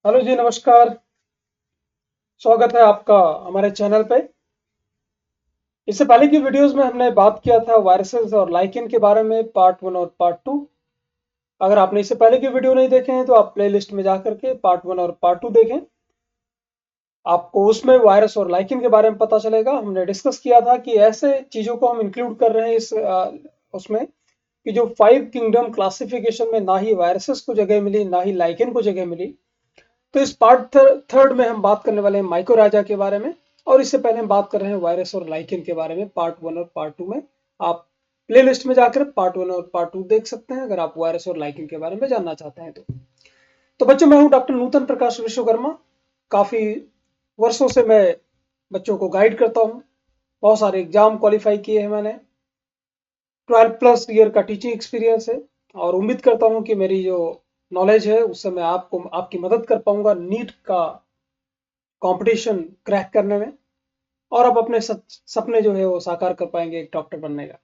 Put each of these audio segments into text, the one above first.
Hello जी, नमस्कार। स्वागत है आपका हमारे चैनल पे। इससे पहले की वीडियोस में हमने बात किया था वायरसेस और लाइकेन के बारे में, पार्ट 1 और पार्ट 2। अगर आपने इससे पहले की वीडियो नहीं देखे हैं तो आप प्लेलिस्ट में जाकर के पार्ट 1 और पार्ट 2 देखें। आपको उसमें वायरस और लाइकेन के बारे में पता चलेगा। हमने डिस्कस किया था कि ऐसे चीज़ों को हम इंक्लूड कर रहे हैं इस उसमें कि जो 5 किंगडम क्लासिफिकेशन में ना ही वायरसेस को जगह मिली, ना ही लाइकेन को जगह मिली। तो इस पार्ट थर्ड में हम बात करने वाले हैं माइकोराजा के बारे में। और इससे पहले हम बात कर रहे हैं वायरस और लाइकेन के बारे में, पार्ट 1 और पार्ट 2 में। आप प्लेलिस्ट में जाकर पार्ट 1 और पार्ट 2 देख सकते हैं अगर आप वायरस और लाइकेन के बारे में जानना चाहते हैं तो बच्चों, मैं हूं डॉक्टर नूतन प्रकाश विश्वकर्मा। काफी वर्षों से मैं बच्चों को गाइड करता हूं। बहुत सारे एग्जाम क्वालिफाई किए हैं मैंने। 12+ ईयर का टीचिंग एक्सपीरियंस है। और उम्मीद करता हूं कि मेरी जो नॉलेज है उससे मैं आपको आपकी मदद कर पाऊंगा नीट का कंपटीशन क्रैक करने में। और आप अपने सपने जो है वो साकार कर पाएंगे एक डॉक्टर बनने का।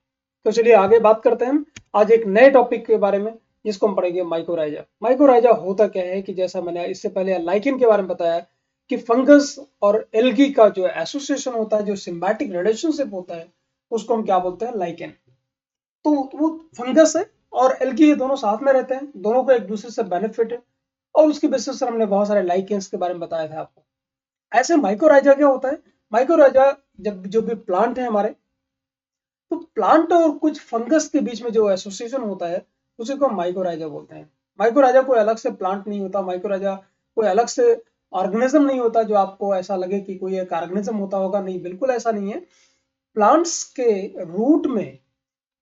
तो चलिए आगे बात करते हैं हम आज एक नए टॉपिक के बारे में, जिसको हम पढ़ेंगे माइकोराइजा। माइकोराइजा होता क्या है कि जैसा मैंने इससे पहले लाइकेन के बारे में बताया कि फंगस और एल्गी का जो एसोसिएशन होता है, जो सिम्बायोटिक रिलेशनशिप होता है, उसको हम क्या बोलते हैं, लाइकेन। तो वो फंगस है और एल्गी, ये दोनों साथ में रहते हैं, दोनों को एक दूसरे से बेनिफिट है। और उसकी बेसिस पर हमने बहुत सारे लाइकेन्स के बारे में बताया था आपको। ऐसे माइकोराइजा क्या होता है, माइकोराइजा जब जो भी प्लांट है हमारे, तो प्लांट और कुछ फंगस के बीच में जो एसोसिएशन होता है उसी को हम माइकोराइजा बोलते हैं। माइकोराइजा कोई अलग से प्लांट नहीं होता, माइकोराइजा कोई अलग से ऑर्गेनिज्म नहीं होता जो आपको ऐसा लगे कि कोई एक ऑर्गेनिज्म होता होगा। नहीं, बिल्कुल ऐसा नहीं है। प्लांट्स के रूट में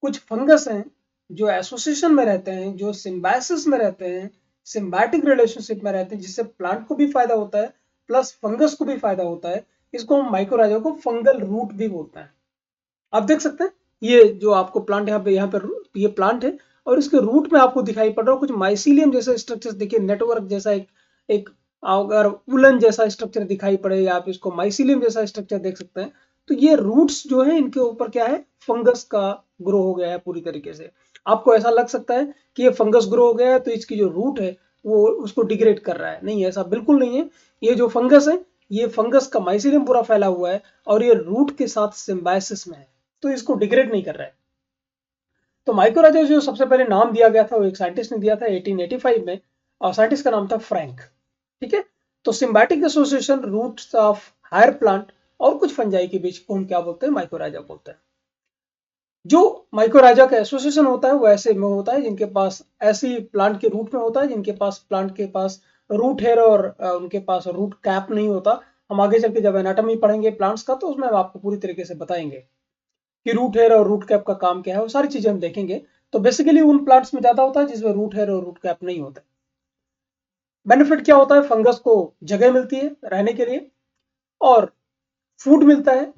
कुछ फंगस हैं जो एसोसिएशन में रहते हैं, जो सिम्बायसिस में रहते हैं, सिम्बायोटिक रिलेशनशिप में रहते हैं, जिससे प्लांट को भी फायदा होता है प्लस फंगस को भी फायदा होता है। इसको हम माइकोराइजा को फंगल रूट भी बोलते हैं। आप देख सकते हैं ये जो आपको प्लांट यहाँ पे ये प्लांट है और इसके रूट में आपको दिखाई पड़ रहा है कुछ माइसीलियम जैसा स्ट्रक्चर। देखिए, नेटवर्क जैसा एक अगर उलन जैसा स्ट्रक्चर दिखाई पड़े या आप इसको माइसीलियम जैसा स्ट्रक्चर देख सकते हैं। तो ये रूट्स जो है इनके ऊपर क्या है, फंगस का ग्रो हो गया है पूरी तरीके से। आपको ऐसा लग सकता है कि ये फंगस ग्रो हो गया है तो इसकी जो रूट है वो उसको डिग्रेड कर रहा है। नहीं, ऐसा बिल्कुल नहीं है। ये जो फंगस है, ये फंगस का माइसीलियम पूरा फैला हुआ है और ये रूट के साथ सिम्बायसिस में है, तो इसको डिग्रेड नहीं कर रहा है। तो माइक्रोराइजा जो सबसे पहले नाम दिया गया था वो एक साइंटिस्ट ने दिया था 1885 में, और साइंटिस्ट का नाम था फ्रैंक। ठीक है। तो symbiotic association roots of higher plant और कुछ फंजाई के बीच को हम क्या बोलते हैं, माइक्रोराइजा बोलते हैं। जो माइक्रोराइजा का एसोसिएशन होता है वो ऐसे में होता है जिनके पास ऐसी प्लांट के रूट में होता है जिनके पास प्लांट के पास रूट हेयर और उनके पास रूट कैप नहीं होता। हम आगे चल के जब एनाटॉमी पढ़ेंगे प्लांट्स का तो उसमें हम आपको पूरी तरीके से बताएंगे कि रूट हेयर और रूट कैप का काम क्या है, वो सारी चीजें हम देखेंगे। तो बेसिकली उन प्लांट्स में ज्यादा होता है जिसमें रूट हेयर और रूट कैप नहीं होता। बेनिफिट क्या होता है, फंगस को जगह मिलती है रहने के लिए और फूड मिलता है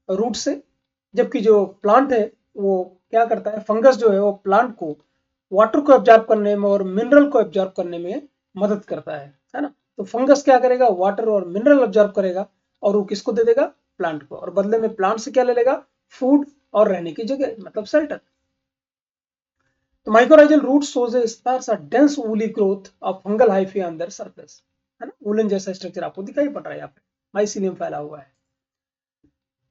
रूट से। जबकि जो प्लांट है वो क्या करता है, फंगस जो है वो प्लांट को वाटर को एब्जॉर्ब करने में और मिनरल को एब्जॉर्ब करने में मदद करता है ना। तो फंगस क्या करेगा, वाटर और मिनरल एब्जॉर्ब करेगा और वो किसको दे देगा, प्लांट को। और बदले में प्लांट से क्या ले लेगा, फूड और रहने की जगह, मतलब शेल्टर। तो mycorrhizal root shows a sparse a dense woolly growth of fungal hyphae on their surface, है ना। वुलन जैसा स्ट्रक्चर आपको दिखाई पड़ रहा है, यहाँ पे माइसिलियम फैला हुआ है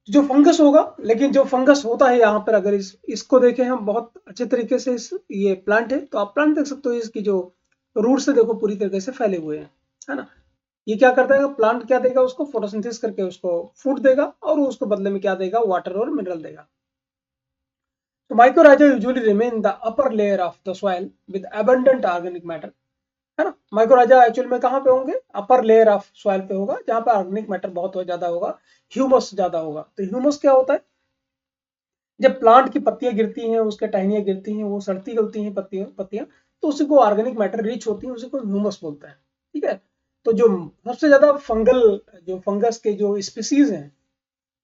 जो फंगस होगा। लेकिन जो फंगस होता है यहाँ पर, अगर इसको देखें हम बहुत अच्छे तरीके से, ये प्लांट है तो आप प्लांट देख सकते हो, इसकी जो रूट से देखो पूरी तरीके से फैले हुए हैं, है ना। ये क्या करता है, प्लांट क्या देगा उसको, फोटोसिंथेसिस करके उसको फूड देगा और उसको बदले में क्या देगा, वाटर और मिनरल देगा। तो mycorrhiza usually remain in the upper layer of the soil with abundant organic matter, है ना। माइक्रोराइजा एक्चुअल में कहाँ पे होंगे, अपर लेयर ऑफ सॉइल पे होगा जहां पे ऑर्गेनिक मैटर बहुत ज्यादा होगा, ह्यूमस ज्यादा होगा। तो ह्यूमस क्या होता है, जब प्लांट की पत्तियां गिरती हैं, उसके टहनियां गिरती हैं, वो सड़ती गलती हैं पत्तियां पत्तियां, तो उसी को ऑर्गेनिक मैटर रिच होती है, उसी को ह्यूमस बोलते हैं। ठीक है। तो जो सबसे ज्यादा फंगल, जो फंगस के जो स्पीसीज हैं,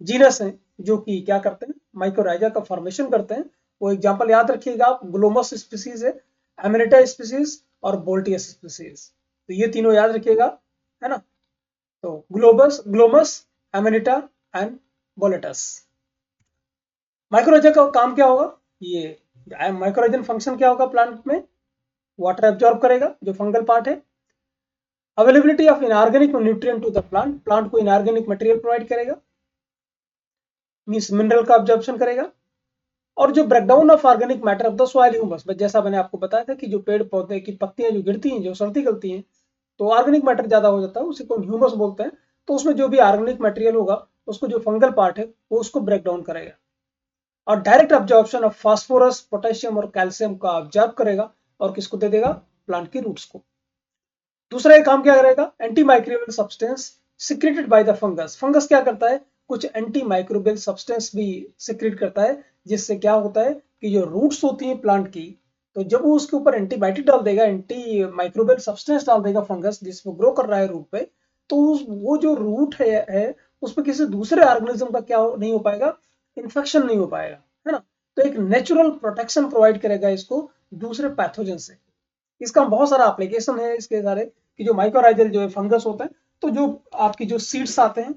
जीनस हैं, जो कि क्या करते हैं, माइक्रोराइजा का फॉर्मेशन करते हैं, वो एग्जांपल याद रखिएगा आप, ग्लोमस स्पीसीज है, एमेरिटा स्पीसीज और बोल्टियस स्पीसीज। तो ये तीनों याद रखिएगा, है ना। तो ग्लोमस, एमेरिटा एंड बोलेटस। माइक्रोराइजा का काम क्या होगा, ये माइक्रोराइजन फंक्शन क्या होगा, प्लांट में वाटर एब्जॉर्ब करेगा जो फंगल पार्ट है, availability of inorganic nutrient to the plant, plant को इनऑर्गेनिक मटेरियल प्रोवाइड करेगा, मींस मिनरल का ऑब्जॉर्प्शन करेगा। और जो breakdown of organic matter of the soil humus, जैसा मैंने आपको बताया था कि जो पेड़ पौधे की पत्तियां जो गिरती हैं, जो सर्दी गलती हैं, तो ऑर्गेनिक मैटर ज्यादा हो जाता है, उसी को ह्यूमस बोलते हैं। तो उसमें जो भी ऑर्गेनिक मटेरियल होगा उसको जो फंगल पार्ट है वो उसको ब्रेक डाउन करेगा और direct absorption of phosphorus, potassium और कैल्शियम का ऑब्जॉर्ब करेगा और किसको दे देगा, प्लांट की रूट्स को। दूसरा एक काम क्या करेगा, anti microbial substance secreted by the fungus. Fungus क्या करता है, कुछ एंटी माइक्रोबियल सब्सटेंस भी सिक्रेट करता है, जिससे क्या होता है कि जो रूट्स होती हैं प्लांट की, तो जब वो उसके ऊपर एंटीबायोटिक डाल देगा, एंटी माइक्रोबियल सब्सटेंस डाल देगा फंगस जिसमें ग्रो कर रहा है रूट पे, तो वो जो रूट है उसमें किसी दूसरे ऑर्गेनिज्म का क्या नहीं हो पाएगा, इन्फेक्शन नहीं हो पाएगा, है ना। तो एक नेचुरल प्रोटेक्शन प्रोवाइड करेगा इसको दूसरे पैथोजन से। इसका बहुत सारा एप्लीकेशन है इसके सारे, कि जो माइकोराइजल जो है फंगस होता है, तो जो आपकी जो सीड्स आते हैं,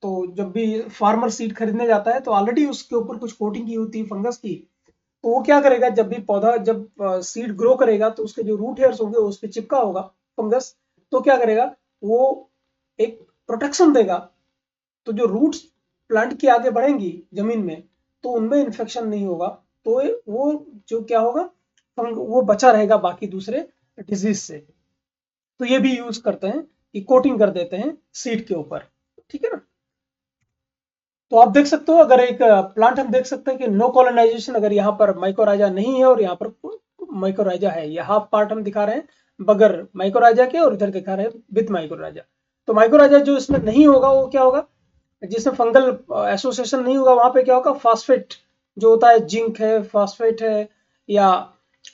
तो जब भी फार्मर सीड खरीदने जाता है तो ऑलरेडी उसके ऊपर कुछ कोटिंग की होती है फंगस की। तो वो क्या करेगा, जब भी पौधा जब सीड ग्रो करेगा तो उसके जो रूट हेयर्स होंगे उस पर चिपका होगा फंगस, तो क्या करेगा, वो एक प्रोटेक्शन देगा। तो जो रूट्स प्लांट के आगे बढ़ेंगी जमीन में, तो उनमें इन्फेक्शन नहीं होगा, तो वो जो क्या होगा, वो बचा रहेगा बाकी दूसरे डिजीज से। तो ये भी यूज करते हैं कि कोटिंग कर देते हैं सीड के ऊपर, ठीक है ना। तो आप देख सकते हो, अगर एक प्लांट हम देख सकते हैं कि नो कॉलोनाइजेशन, अगर यहाँ पर माइकोराइजा नहीं है और यहाँ पर माइकोराइजा है, ये हाफ पार्ट हम दिखा रहे हैं बगैर माइकोराइजा के और इधर दिखा रहे हैं विद माइकोराइजा। तो माइकोराइजा जो इसमें नहीं होगा वो क्या होगा, जिसमें फंगल एसोसिएशन नहीं होगा, वहां पे क्या होगा, फास्फेट जो होता है, जिंक है, फास्फेट है, या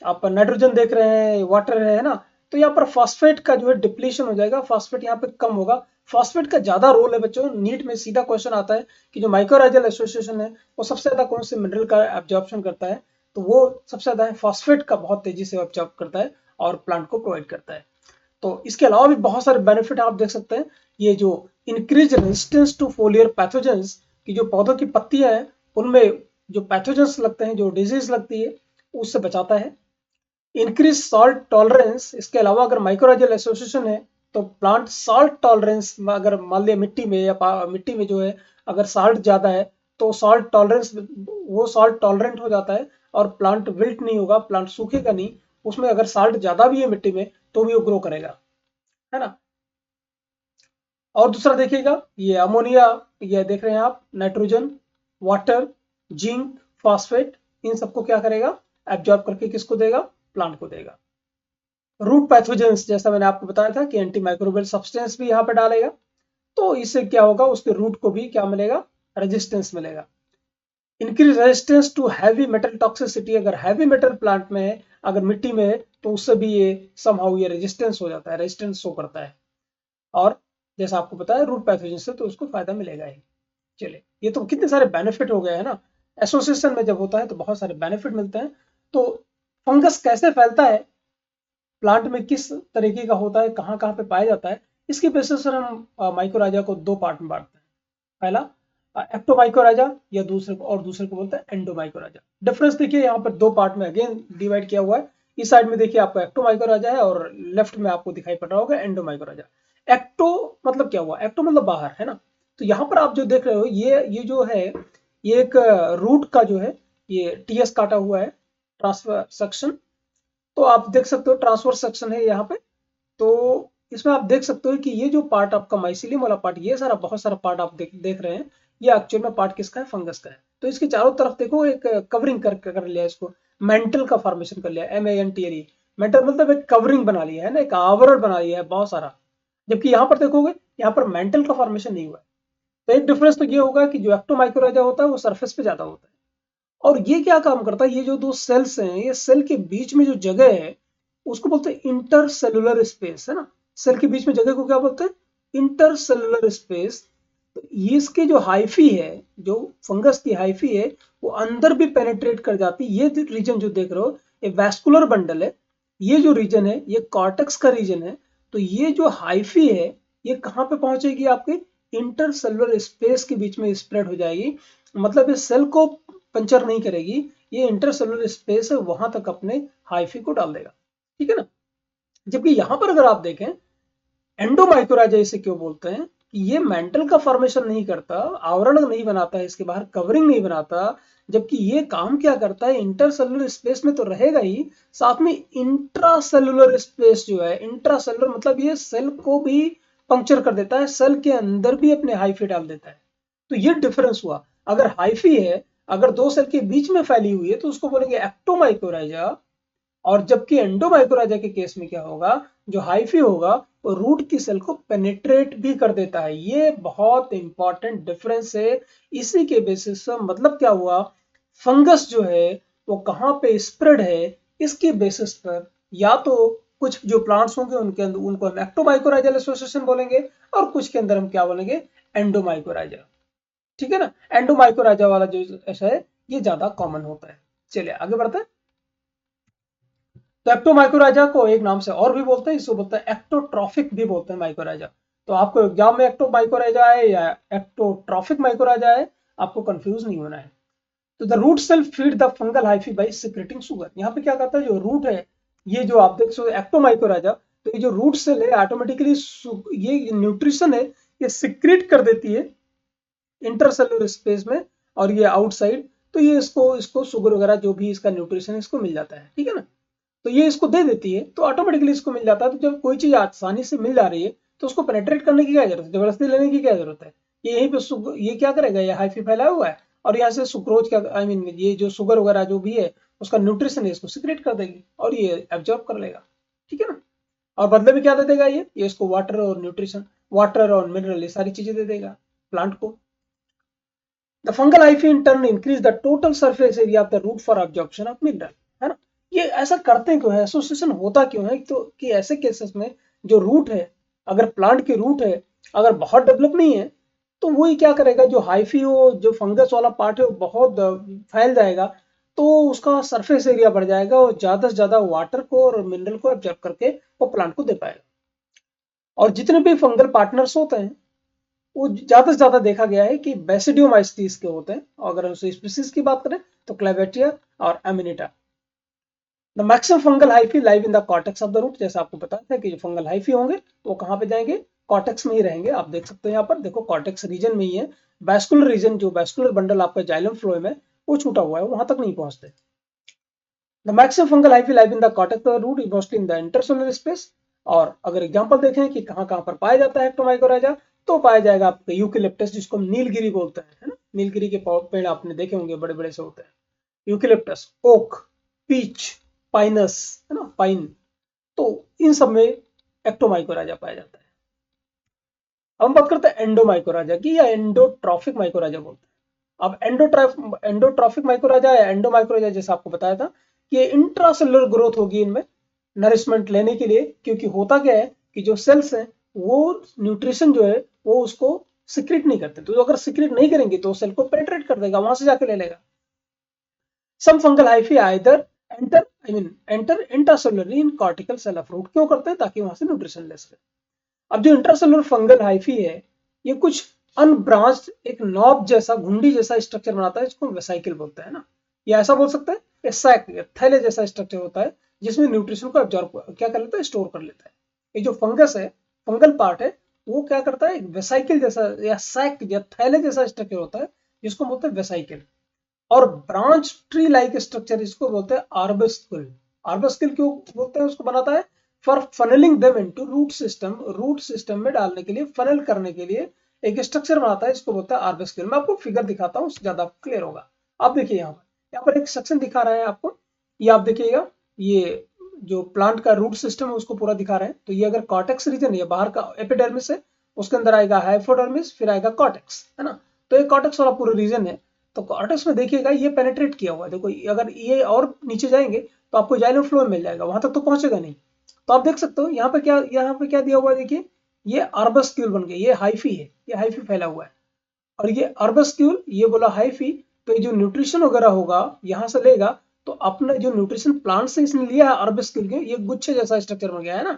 आप नाइट्रोजन देख रहे हैं, वाटर है ना। तो यहाँ पर फास्फेट का जो है डिप्लीशन हो जाएगा, फास्फेट यहाँ पे कम होगा। फास्फेट का ज्यादा रोल है बच्चों, नीट में सीधा क्वेश्चन आता है कि जो माइक्रोराइजल एसोसिएशन है वो सबसे ज्यादा कौन से मिनरल का एब्जॉर्प्शन करता है, तो वो सबसे ज्यादा है फास्फेट का, बहुत तेजी से एब्जॉर्ब करता है और प्लांट को प्रोवाइड करता है। तो इसके अलावा भी बहुत सारे बेनिफिट आप देख सकते हैं, ये जो increase resistance to foliar pathogens, की जो पौधों की पत्तियां हैं उनमें जो पैथोजेंस लगते हैं, जो डिजीज लगती है, उससे बचाता है। इंक्रीज सॉल्ट टॉलरेंस, इसके अलावा अगर माइक्रोराइजल एसोसिएशन है तो प्लांट सॉल्ट टॉलरेंस, अगर मान लिया मिट्टी में या मिट्टी में जो है अगर सॉल्ट ज्यादा है तो सॉल्ट टॉलरेंस, वो सॉल्ट टॉलरेंट हो जाता है और प्लांट विल्ट नहीं होगा, प्लांट सूखेगा नहीं। उसमें अगर सॉल्ट ज्यादा भी है मिट्टी में तो भी वो ग्रो करेगा, है ना। और दूसरा देखिएगा, ये अमोनिया, ये देख रहे हैं आप, नाइट्रोजन, वाटर, जिंक, फास्फेट, इन सबको क्या करेगा, एब्जॉर्ब करके किसको देगा, प्लांट को देगा। रूट पैथोजेंस, जैसा मैंने आपको बताया था कि एंटी माइक्रोबियल सब्सटेंस भी यहाँ पे डालेगा, तो इससे क्या होगा, उसके रूट को भी क्या मिलेगा, रेजिस्टेंस मिलेगा। Increase resistance to heavy metal toxicity, अगर हैवी मेटल प्लांट में है, अगर मिट्टी में है, तो उससे भी ये समहाउ ये रेजिस्टेंस हो जाता है, रेजिस्टेंस शो करता है। और जैसा आपको बताया रूट पैथोजन से तो उसको फायदा मिलेगा ही। चलिए, ये तो कितने सारे बेनिफिट हो गए हैं ना, एसोसिएशन में जब होता है तो बहुत सारे बेनिफिट मिलते हैं। तो फंगस कैसे फैलता है, प्लांट में किस तरीके का होता है, कहाँ कहाँ पे पाया जाता है, इसकी बेसिस पर हम माइकोराइजा को दो पार्ट में बांटते हैं। पहला एक्टोमाइकोराइजा, या दूसरे को बोलते हैं एंडोमाइकोराइजा। डिफरेंस देखिए, यहाँ पर दो पार्ट में अगेन डिवाइड किया हुआ है। इस साइड में देखिए आपको एक्टोमाइकोराइजा है और लेफ्ट में आपको दिखाई पड़ रहा होगा एंडोमाइकोराइजा। एक्टो मतलब क्या हुआ, एक्टो मतलब बाहर, है ना। तो यहाँ पर आप जो देख रहे हो, ये जो है, ये एक रूट का जो है, ये टीएस काटा हुआ है, ट्रांसफर सेक्शन। तो आप देख सकते हो ट्रांसफर सेक्शन है यहाँ पे। तो इसमें आप देख सकते हो कि ये जो पार्ट आपका माइसिलियम वाला पार्ट, ये सारा बहुत सारा पार्ट आप देख रहे हैं, ये एक्चुअल में पार्ट किसका है, फंगस का है। तो इसके चारों तरफ देखो एक कवरिंग कर लिया, इसको मेंटल का फॉर्मेशन कर लिया, MANTLE। मेंटल मतलब एक कवरिंग बना लिया है ना, एक आवरण बना लिया है बहुत सारा। जबकि यहाँ पर देखोगे, यहाँ पर मेंटल का फॉर्मेशन नहीं हुआ है। तो एक डिफरेंस तो ये होगा कि जो एक्टोमाइक्रोराइजा होता है वो सरफेस पे ज्यादा होता है। और ये क्या काम करता है, ये जो दो सेल्स हैं, ये सेल के बीच में जो जगह है उसको बोलते हैं इंटरसेलुलर स्पेस, है ना। सेल के बीच में जगह को क्या बोलते हैं, इंटरसेलुलर स्पेस। तो ये इसके जो हाइफी है, जो फंगस की हाइफी है, वो अंदर भी पेनेट्रेट कर जाती है। ये रीजन जो देख रहे हो, ये वैस्कुलर बंडल है। ये जो रीजन है ये कॉर्टेक्स का रीजन है। तो ये जो हाइफी है, ये कहाँ पे पहुंचेगी, आपके इंटरसेलुलर स्पेस के बीच में स्प्रेड हो जाएगी। मतलब इस सेल को पंचर नहीं करेगी, ये इंटरसेलुलर स्पेस है, वहां तक अपने हाइफी को डाल देगा, ठीक है ना। जबकि यहां पर अगर आप देखें एंडोमाइकोराइजा इसे क्यों बोलते हैं कि ये मेंटल का फॉर्मेशन नहीं करता, आवरण नहीं बनाता है, इसके बाहर कवरिंग नहीं बनाता, जबकि ये काम क्या करता है, इंटरसेलुलर स्पेस में तो रहेगा ही, साथ में इंट्रासेलुलर स्पेस जो है, इंट्रासेलुलर मतलब ये सेल को भी पंक्चर कर देता है, सेल के अंदर भी अपने हाइफी डाल देता है। तो ये डिफरेंस हुआ। अगर हाइफी है, अगर दो सेल के बीच में फैली हुई है तो उसको बोलेंगे एक्टोमाइकोराइजा, और जबकि एंडोमाइकोराइजा के केस में क्या होगा, जो हाइफी होगा वो रूट की सेल को पेनिट्रेट भी कर देता है। ये बहुत इंपॉर्टेंट डिफरेंस है। इसी के बेसिस पर मतलब क्या हुआ, फंगस जो है वो कहाँ पे स्प्रेड है, इसके बेसिस पर या तो कुछ जो प्लांट्स होंगे उनके अंदर उनको हम एक्टोमाइकोराइजल एसोसिएशन बोलेंगे, और कुछ के अंदर हम क्या बोलेंगे, एंडोमाइकोराइजा। ठीक है ना, एंडोमाइकोराइजा वाला जो ऐसा है ये ज्यादा कॉमन होता है। चलिए आगे बढ़ते हैं। तो एक्टोमाइकोराइजा को एक नाम से और भी बोलते हैं, इसको बोलते हैं एक्टोट्रॉफिक भी बोलते हैं माइकोराइजा। तो आपको एग्जाम में एक्टोमाइकोराइजा है या एक्टोट्रॉफिक माइकोराइजा है, आपको कंफ्यूज नहीं होना है। तो the root cell feed the fungal hyphae by secreting sugar. यहाँ पे क्या कहता है, जो रूट है, ये जो आप देख सकते हो एक्टोमाइकोराइजा, तो ये जो रूट सेल है ऑटोमेटिकली ये न्यूट्रिशन है ये सिक्रेट कर देती है इंटरसेलुलर स्पेस में, और ये आउटसाइड, तो ये इसको इसको शुगर वगैरह जो भी इसका न्यूट्रिशन है इसको मिल जाता है। ठीक है ना, तो ये इसको दे देती है तो ऑटोमेटिकली इसको मिल जाता है। तो जब कोई चीज आसानी से मिल जा रही है तो उसको पेनेट्रेट करने की क्या जरूरत है, जबरदस्ती लेने की क्या जरूरत है। ये यहीं पे ये क्या करेगा, ये हाइफी फैला हुआ है, और यहाँ से सुक्रोज क्या आई मीन ये जो शुगर वगैरह जो भी है उसका न्यूट्रिशन है इसको सिक्रेट कर देगी और ये एब्जॉर्ब कर लेगा। ठीक है ना, और बदले में क्या दे देगा, ये इसको वाटर और न्यूट्रिशन, वाटर और मिनरल, ये सारी चीजें दे देगा प्लांट को। The fungal hyphae in turn increase the total surface area of the root for absorption of mineral, है ना। ये ऐसा करते क्यों है, एसोसिएशन होता क्यों है, तो कि ऐसे केसेस में जो रूट है, अगर प्लांट की रूट है अगर बहुत डेवलप नहीं है तो वही क्या करेगा, जो हाइफी हो, जो फंगस वाला पार्ट है वो बहुत फैल जाएगा, तो उसका सरफेस एरिया बढ़ जाएगा और ज्यादा से ज्यादा वाटर को और मिनरल को एब्जॉर्ब करके वो प्लांट को दे पाएगा। और जितने भी फंगल पार्टनर्स होते हैं वो ज्यादा से ज्यादा देखा गया है कि बेसिडियोमाइसीट्स के होते हैं, और अगर उसे स्पीसीज की बात करें तो क्लेवेटिया और Amanita. The maximum fungal hyphae live in the cortex of the root. जैसा आपको पता था कि जो फंगल हाइफी होंगे तो वो कहाँ पे जाएंगे, कॉर्टेक्स में ही रहेंगे। आप देख सकते हैं यहाँ पर देखो कॉर्टेक्स रीजन में ही है, वैस्कुलर रीजन जो वैस्कुलर बंडल आपका जाइलम फ्लोएम है वो छूटा हुआ है, वहां तक नहीं पहुंचते। The maximum fungal hyphae live in the cortex of the root mostly in the intercellular space. और अगर एग्जांपल देखें कि कहाँ कहाँ पर पाया जाता है एक्टोमाइकोराइजा, तो पाया जाएगा आपका यूकेलिप्टस जिसको हम नीलगिरी बोलते हैं, है ना। नीलगिरी के पेड़ आपने देखे होंगे, बड़े बड़े से होते हैं। यूकेलिप्टस, ओक, पीच, पाइनस, है ना, पाइन, तो इन सब में एक्टोमाइकोराइजा पाया जाता है। अब हम बात करते हैं एंडोमाइकोराइजा की, या एंडोट्रॉफिक माइकोराइजा बोलते हैं। अब एंडोट्रॉफिक माइकोराइजा या एंडोमाइकोराइजा जैसा आपको बताया था कि इंट्रासेलुलर ग्रोथ होगी इनमें नरिशमेंट लेने के लिए, क्योंकि होता क्या है कि जो सेल्स हैं वो न्यूट्रिशन जो है वो उसको सिक्रेट नहीं करते, तो अगर सिक्रेट नहीं करेंगे तो सेल को पेनिट्रेट कर देगा, वहां से जाके ले लेगा। Some fungal hyphae either enter intracellularly in cortical cell of root, क्यों करते हैं, ताकि वहां से न्यूट्रिशन ले सके। अब जो इंट्रासेलुलर फंगल हाइफी है ये कुछ अनब्रांच्ड एक नॉब जैसा घुंडी जैसा स्ट्रक्चर बनाता है, जिसको वेसाइकिल बोलते हैं ना, या ऐसा बोल सकते हैं सैक थैले जैसा स्ट्रक्चर होता है जिसमें न्यूट्रिशन को एब्जॉर्ब क्या कर लेता है, स्टोर कर लेता है। ये जो फंगस है, फंगल पार्ट है, वो क्या करता है, वेसाइकिल जैसा या सैक या थैले जैसा स्ट्रक्चर होता है जिसको बोलते हैं वेसाइकिल। और ब्रांच ट्री लाइक स्ट्रक्चर इसको बोलते हैं आर्बस्कुल। आर्बस्कुल क्यों बोलते हैं, उसको बनाता है for funnelling them into root system, root system में डालने के लिए, फनल करने के लिए एक स्ट्रक्चर बनाता है, इसको बोलता है आर्बस्कुल। मैं आपको फिगर दिखाता हूँ, ज्यादा क्लियर होगा। आप देखिए यहाँ पर एक सेक्शन दिखा रहा है आपको, ये आप देखिएगा, ये जो प्लांट का रूट सिस्टम है उसको पूरा दिखा रहे हैं। तो ये अगर कॉर्टेक्स रीजन है, बाहर का एपिडर्मिस है, उसके अंदर आएगा हाइपोडर्मिस, फिर आएगा कॉर्टेक्स, है ना। तो ये कॉर्टेक्स वाला पूरा रीजन है। तो कॉर्टेक्स में देखिएगा ये पेनिट्रेट किया हुआ है, देखो अगर ये और नीचे जाएंगे तो आपको जाइलम फ्लोएम मिल जाएगा, वहां तक तो पहुंचेगा नहीं। तो आप देख सकते हो यहाँ पे क्या दिया हुआ है, देखिए ये आर्बस्क्यूल बन गया, ये हाइफी है, ये हाइफी फैला हुआ है, और ये आर्बस्क्यूल, ये बोला हाइफी। तो ये जो न्यूट्रिशन वगैरह होगा यहाँ से लेगा, तो अपना जो न्यूट्रिशन प्लांट से इसने लिया है आर्बस्क्यूल के, ये गुच्छे जैसा स्ट्रक्चर बन गया है ना।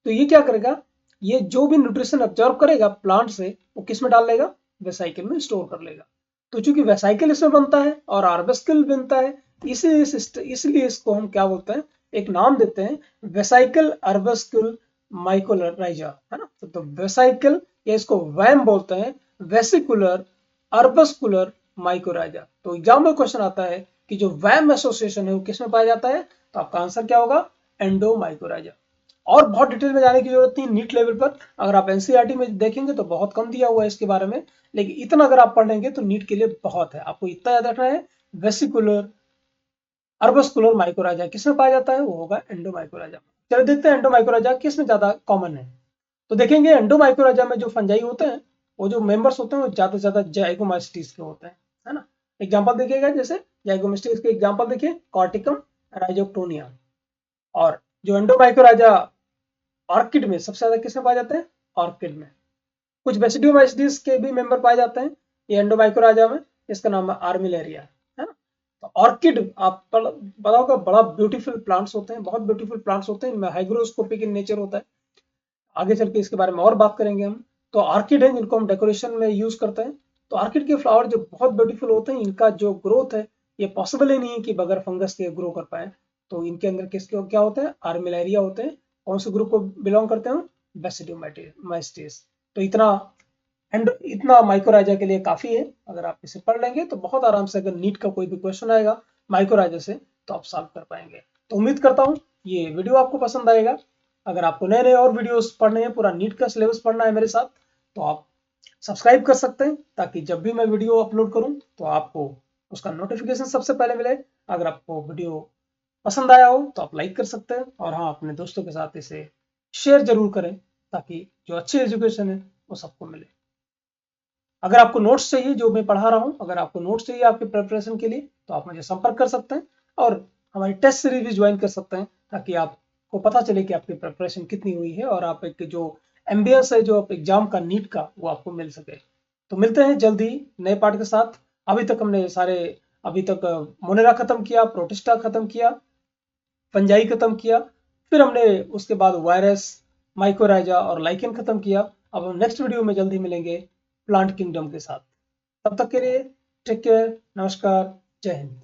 तो ये क्या करेगा, ये जो भी न्यूट्रिशन एब्जॉर्ब करेगा प्लांट से वो किस में डाल लेगा, वेसाइकिल में स्टोर कर लेगा। तो चूंकि वेसाइकिल इसमें बनता है और आर्बस्किल बनता है, इसलिए इसको हम क्या बोलते हैं, एक नाम देते हैं वेसाइकल आर्बस्कुल माइकोराइजा, है ना। तो वेसाइकल या इसको वैम बोलते हैं, वेसिकुलर अर्बस्कुलर माइकोराइजा। तो एग्जाम में क्वेश्चन आता है कि जो वैम एसोसिएशन है वो किसमें पाया जाता है, तो आपका आंसर क्या होगा, एंडोमाइकोराइजा। और बहुत डिटेल में जाने की जरूरत नहीं नीट लेवल पर, अगर आप एनसीईआरटी में देखेंगे तो बहुत कम दिया हुआ है इसके बारे में, लेकिन इतना अगर आप पढ़ लेंगे तो नीट के लिए बहुत है। आपको इतना याद रखना है, वेसिकुलर अर्बस्कुलर माइकोराइजा किसमें पाया जाता है, वो होगा एंडोमाइकोराइजा। चलिए देखते हैं एंडोमाइकोराइजा किसमें ज्यादा कॉमन है। तो देखेंगे एंडोमाइकोराइजा में जो फंजाई होते हैं, वो जो मेंबर्स होते हैं वो ज्यादा से ज्यादा जाइगोमास्टिस के होते हैं, है ना। एग्जांपल देखिएगा, जैसे जाइगोमास्टिस के एग्जांपल देखिए, कॉर्टिकम, राइजोक्टोनिया। और जो एंडोमाइकोराइजा ऑर्किड में सबसे ज्यादा किसमें पाए जाते हैं, ऑर्किड में। कुछ बेसिडियोमाइसिस के भी मेंबर पाए जाते हैं ये एंडोमाइकोराइजा में, इसका नाम है आर्मिलेरिया, है ना। तो ऑर्किड आप पता होगा, बड़ा ब्यूटीफुल प्लांट्स होते हैं, बहुत ब्यूटीफुल प्लांट्स होते हैं, इनमें हाइग्रोस्कोपिक इन नेचर होता है। आगे चल के इसके बारे में और बात करेंगे हम। तो ऑर्किड है जिनको हम डेकोरेशन में यूज करते हैं। तो ऑर्किड के फ्लावर जो बहुत ब्यूटीफुल होते हैं, इनका जो ग्रोथ है ये पॉसिबल ही नहीं है कि बगैर फंगस के ग्रो कर पाए। तो इनके अंदर किसके क्या होते हैं, आर्मिलेरिया होते हैं। कौन से ग्रुप को बिलोंग करते हैं, बेसिडियोमाइस्टिस। तो इतना माइकोराइजा के लिए काफी है। अगर आप इसे पढ़ लेंगे तो बहुत आराम से, अगर नीट का कोई भी क्वेश्चन आएगा माइकोराइजा से, तो आप सॉल्व कर पाएंगे। तो उम्मीद करता हूँ ये वीडियो आपको पसंद आएगा। अगर आपको नए नए और वीडियोस पढ़ने हैं, पूरा नीट का सिलेबस पढ़ना है मेरे साथ, तो आप सब्सक्राइब कर सकते हैं, ताकि जब भी मैं वीडियो अपलोड करूं तो आपको उसका नोटिफिकेशन सबसे पहले मिले। अगर आपको वीडियो पसंद आया हो तो आप लाइक कर सकते हैं, और हाँ, अपने दोस्तों के साथ इसे शेयर जरूर करें, ताकि जो अच्छी एजुकेशन है वो सबको मिले। अगर आपको नोट्स चाहिए जो मैं पढ़ा रहा हूँ, अगर आपको नोट्स चाहिए आपके प्रिपरेशन के लिए, तो आप मुझे संपर्क कर सकते हैं, और हमारी टेस्ट सीरीज भी ज्वाइन कर सकते हैं, ताकि आपको पता चले कि आपकी प्रिपरेशन कितनी हुई है, और आप एक जो एमबीएस है जो एग्जाम का नीट का, वो आपको मिल सके। तो मिलते हैं जल्दी नए पार्ट के साथ। अभी तक मोनेरा खत्म किया, प्रोटिस्टा खत्म किया, फंजाई खत्म किया, फिर हमने उसके बाद वायरस, माइकोराइजा और लाइकेन खत्म किया। अब हम नेक्स्ट वीडियो में जल्दी मिलेंगे प्लांट किंगडम के साथ। तब तक के लिए टेक केयर, नमस्कार, जय हिंद।